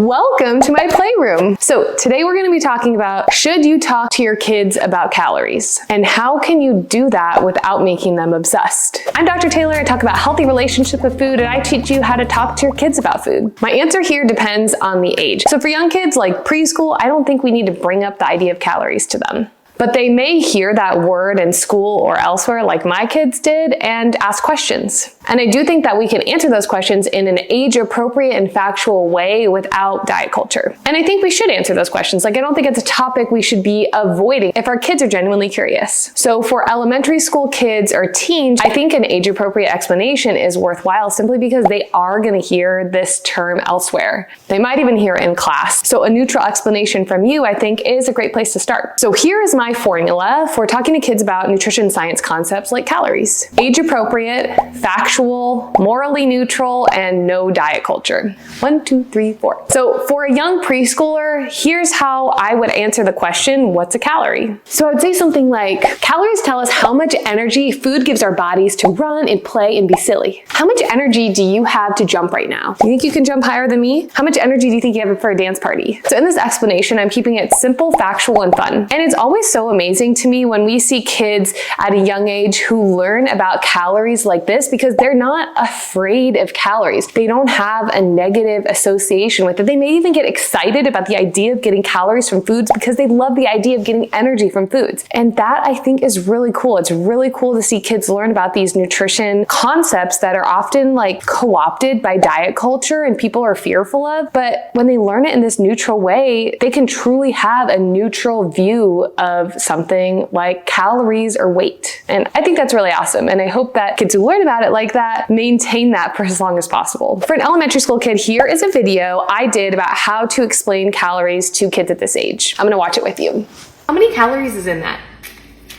Welcome to my playroom. So today we're going to be talking about, should you talk to your kids about calories? And how can you do that without making them obsessed? I'm Dr. Taylor. I talk about healthy relationship with food, and I teach you how to talk to your kids about food. My answer here depends on the age. So for young kids like preschool, I don't think we need to bring up the idea of calories to them. But they may hear that word in school or elsewhere like my kids did and ask questions. And I do think that we can answer those questions in an age-appropriate and factual way without diet culture. And I think we should answer those questions. Like, I don't think it's a topic we should be avoiding if our kids are genuinely curious. So for elementary school kids or teens, I think an age-appropriate explanation is worthwhile simply because they are going to hear this term elsewhere. They might even hear it in class. So a neutral explanation from you, I think, is a great place to start. So here is my formula for talking to kids about nutrition science concepts like calories. Age-appropriate, factual, morally neutral, and no diet culture. 1, 2, 3, 4. So for a young preschooler, here's how I would answer the question, what's a calorie? So I would say something like, calories tell us how much energy food gives our bodies to run and play and be silly. How much energy do you have to jump right now? You think you can jump higher than me? How much energy do you think you have for a dance party? So in this explanation, I'm keeping it simple, factual, and fun. And it's always so amazing to me when we see kids at a young age who learn about calories like this because they're not afraid of calories. They don't have a negative association with it. They may even get excited about the idea of getting calories from foods because they love the idea of getting energy from foods. And that, I think, is really cool. It's really cool to see kids learn about these nutrition concepts that are often like co-opted by diet culture and people are fearful of. But when they learn it in this neutral way, they can truly have a neutral view of something like calories or weight. And I think that's really awesome. And I hope that kids who learn about it like that maintain that for as long as possible. For an elementary school kid, here is a video I did about how to explain calories to kids at this age. I'm gonna watch it with you. How many calories is in that?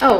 Oh,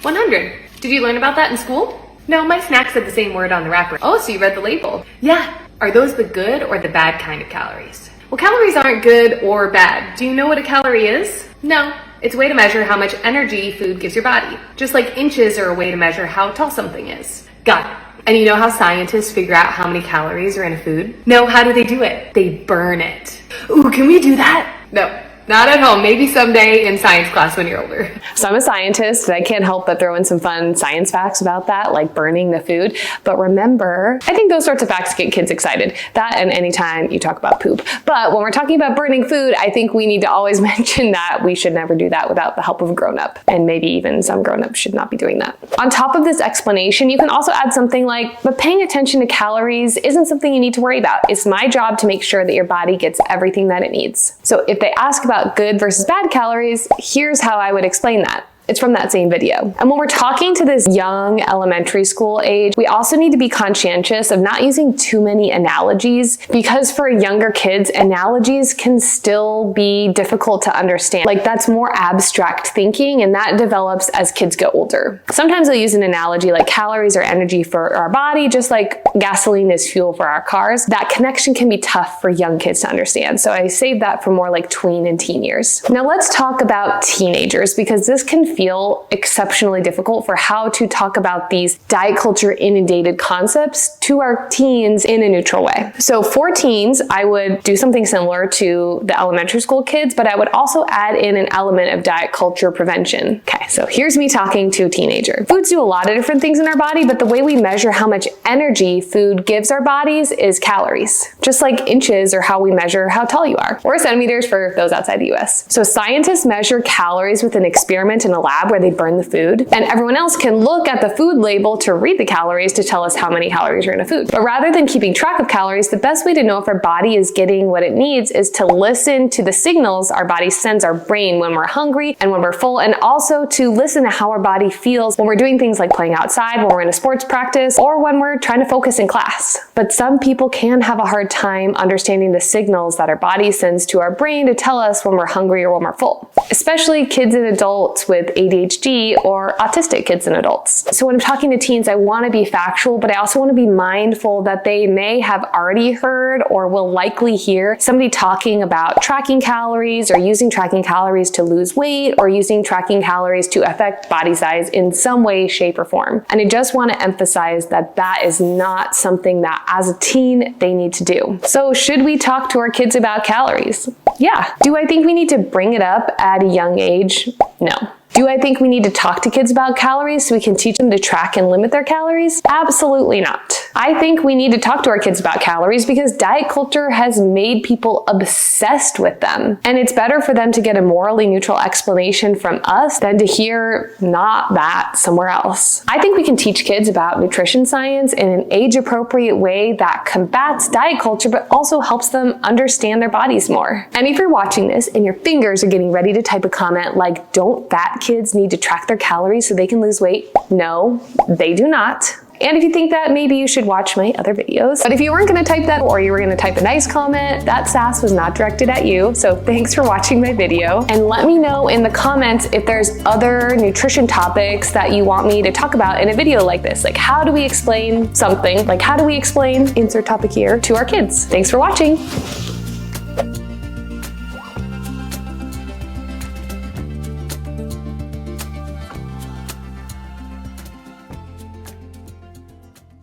100. Did you learn about that in school? No, my snack said the same word on the wrapper. Oh, so you read the label. Yeah. Are those the good or the bad kind of calories? Well, calories aren't good or bad. Do you know what a calorie is? No. It's a way to measure how much energy food gives your body. Just like inches are a way to measure how tall something is. Got it. And you know how scientists figure out how many calories are in a food? No, how do they do it? They burn it. Ooh, can we do that? No. Not at home, maybe someday in science class when you're older. So I'm a scientist, and I can't help but throw in some fun science facts about that, like burning the food. But remember, I think those sorts of facts get kids excited. That and anytime you talk about poop. But when we're talking about burning food, I think we need to always mention that we should never do that without the help of a grown-up. And maybe even some grown-ups should not be doing that. On top of this explanation, you can also add something like, but paying attention to calories isn't something you need to worry about. It's my job to make sure that your body gets everything that it needs. So if they ask about good versus bad calories, here's how I would explain that. It's from that same video. And when we're talking to this young elementary school age, we also need to be conscientious of not using too many analogies because for younger kids, analogies can still be difficult to understand. Like, that's more abstract thinking, and that develops as kids get older. Sometimes they'll use an analogy like calories are energy for our body, just like gasoline is fuel for our cars. That connection can be tough for young kids to understand. So I save that for more like tween and teen years. Now let's talk about teenagers, because this can feel exceptionally difficult for how to talk about these diet culture inundated concepts to our teens in a neutral way. So for teens, I would do something similar to the elementary school kids, but I would also add in an element of diet culture prevention. Okay, so here's me talking to a teenager. Foods do a lot of different things in our body, but the way we measure how much energy food gives our bodies is calories, just like inches or how we measure how tall you are, or centimeters for those outside the US. So scientists measure calories with an experiment in a lab where they burn the food, and everyone else can look at the food label to read the calories to tell us how many calories are in a food. But rather than keeping track of calories, the best way to know if our body is getting what it needs is to listen to the signals our body sends our brain when we're hungry and when we're full, and also to listen to how our body feels when we're doing things like playing outside, when we're in a sports practice, or when we're trying to focus in class. But some people can have a hard time understanding the signals that our body sends to our brain to tell us when we're hungry or when we're full. Especially kids and adults with ADHD or autistic kids and adults. So when I'm talking to teens, I want to be factual, but I also want to be mindful that they may have already heard or will likely hear somebody talking about tracking calories or using tracking calories to lose weight or using tracking calories to affect body size in some way, shape, or form. And I just want to emphasize that that is not something that as a teen they need to do. So should we talk to our kids about calories? Yeah. Do I think we need to bring it up at a young age? No. Do I think we need to talk to kids about calories so we can teach them to track and limit their calories? Absolutely not. I think we need to talk to our kids about calories because diet culture has made people obsessed with them. And it's better for them to get a morally neutral explanation from us than to hear not that somewhere else. I think we can teach kids about nutrition science in an age-appropriate way that combats diet culture but also helps them understand their bodies more. And if you're watching this and your fingers are getting ready to type a comment like, don't fat kids need to track their calories so they can lose weight? No, they do not. And if you think that, maybe you should watch my other videos. But if you weren't going to type that or you were going to type a nice comment, that sass was not directed at you. So thanks for watching my video. And let me know in the comments if there's other nutrition topics that you want me to talk about in a video like this. Like, how do we explain something? Like, how do we explain insert topic here to our kids? Thanks for watching.